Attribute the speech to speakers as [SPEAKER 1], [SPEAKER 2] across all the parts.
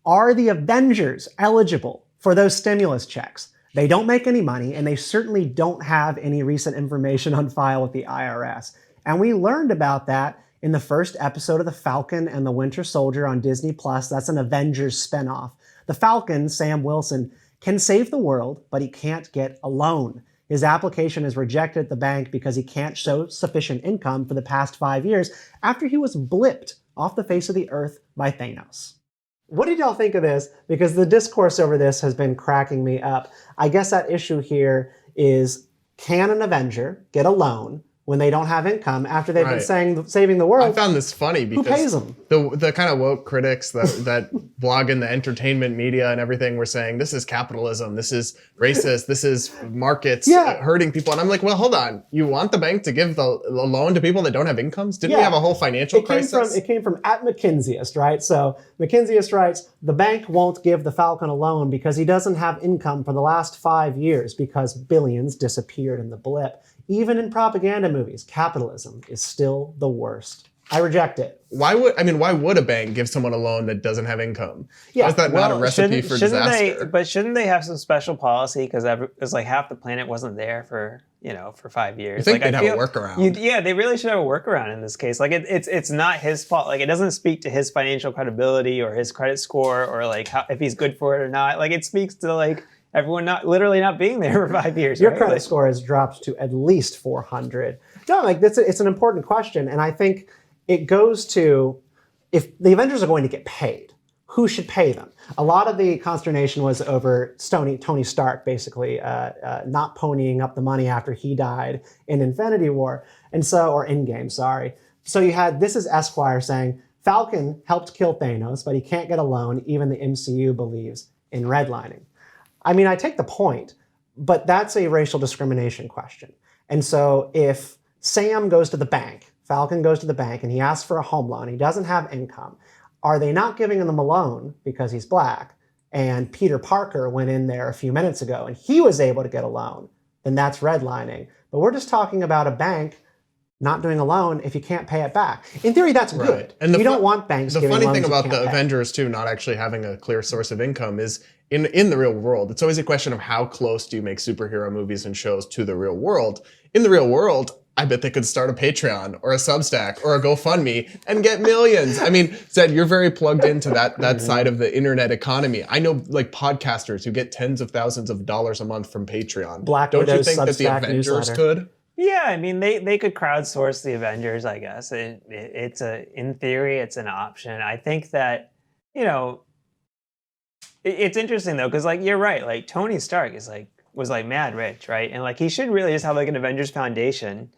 [SPEAKER 1] Are the Avengers eligible for those stimulus checks? They don't make any money, and they certainly don't have any recent information on file with the IRS. And we learned about that in the first episode of The Falcon and the Winter Soldier on Disney+. That's an Avengers spinoff. The Falcon, Sam Wilson, can save the world, but he can't get a loan. His application is rejected at the bank because he can't show sufficient income for the past 5 years after he was blipped off the face of the earth by Thanos. What did y'all think of this? Because the discourse over this has been cracking me up. I guess that issue here is, can an Avenger get a loan when they don't have income after they've been saying saving the world?
[SPEAKER 2] I found this funny because
[SPEAKER 1] who pays them?
[SPEAKER 2] The kind of woke critics that blog in the entertainment media and everything were saying, this is capitalism, this is racist, this is markets hurting people. And I'm like, well, hold on. You want the bank to give the loan to people that don't have incomes? Didn't we have a whole financial crisis?
[SPEAKER 1] It came from @McKinseyist, right? So McKinseyist writes, the bank won't give the Falcon a loan because he doesn't have income for the last 5 years because billions disappeared in the blip. Even in propaganda movies, capitalism is still the worst. I reject it.
[SPEAKER 2] Why would a bank give someone a loan that doesn't have income? Yeah. Is that not a recipe for disaster?
[SPEAKER 3] But shouldn't they have some special policy? Because it's like half the planet wasn't there for 5 years.
[SPEAKER 2] You think
[SPEAKER 3] like,
[SPEAKER 2] they'd have a workaround?
[SPEAKER 3] They really should have a workaround in this case. Like it's not his fault. Like it doesn't speak to his financial credibility or his credit score or like if he's good for it or not. Like it speaks to like everyone literally not being there for 5 years.
[SPEAKER 1] Your credit score has dropped to at least 400. No, like it's an important question, and I think it goes to, if the Avengers are going to get paid, who should pay them? A lot of the consternation was over Tony Stark, basically not ponying up the money after he died in Infinity War, or Endgame, sorry. So you had, this is Esquire saying, Falcon helped kill Thanos, but he can't get a loan. Even the MCU believes in redlining. I mean, I take the point, but that's a racial discrimination question. And so if Sam goes to the bank, Falcon goes to the bank, and he asks for a home loan, he doesn't have income, are they not giving him a loan because he's black? And Peter Parker went in there a few minutes ago, and he was able to get a loan, then that's redlining. But we're just talking about a bank not doing a loan if you can't pay it back. In theory, that's good. And you don't want banks giving loans.
[SPEAKER 2] The funny thing about the Avengers, too, not actually having a clear source of income is, in the real world, it's always a question of how close do you make superhero movies and shows to the real world. In the real world, I bet they could start a Patreon or a Substack or a GoFundMe and get millions. I mean, Zaid, you're very plugged into that side of the internet economy. I know like podcasters who get tens of thousands of dollars a month from Patreon. Don't you think that the Avengers could?
[SPEAKER 3] Yeah, I mean, they could crowdsource the Avengers, I guess. In theory, it's an option. I think that, it's interesting though, because like you're right, like Tony Stark was mad rich, right? And like he should really just have like an Avengers Foundation,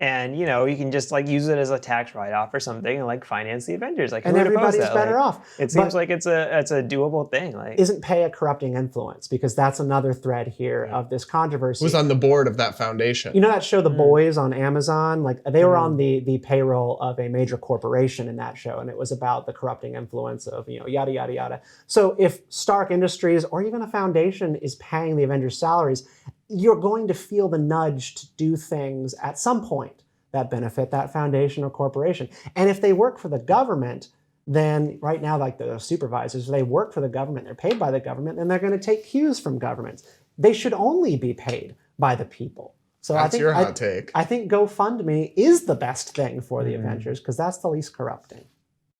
[SPEAKER 3] and you can just like use it as a tax write-off or something and like finance the Avengers. Like,
[SPEAKER 1] and everybody's better off.
[SPEAKER 3] It seems like it's a doable thing. Like,
[SPEAKER 1] isn't pay a corrupting influence? Because that's another thread here of this controversy.
[SPEAKER 2] Who's on the board of that foundation?
[SPEAKER 1] You know that show The Boys on Amazon? Like they were on the payroll of a major corporation in that show, and it was about the corrupting influence of yada yada yada. So if Stark Industries or even a foundation is paying the Avengers salaries, you're going to feel the nudge to do things at some point that benefit that foundation or corporation. And if they work for the government, then right now, like the supervisors, they work for the government, they're paid by the government, and they're going to take cues from governments. They should only be paid by the people. So
[SPEAKER 2] that's your hot take.
[SPEAKER 1] I think GoFundMe is the best thing for the Avengers because that's the least corrupting.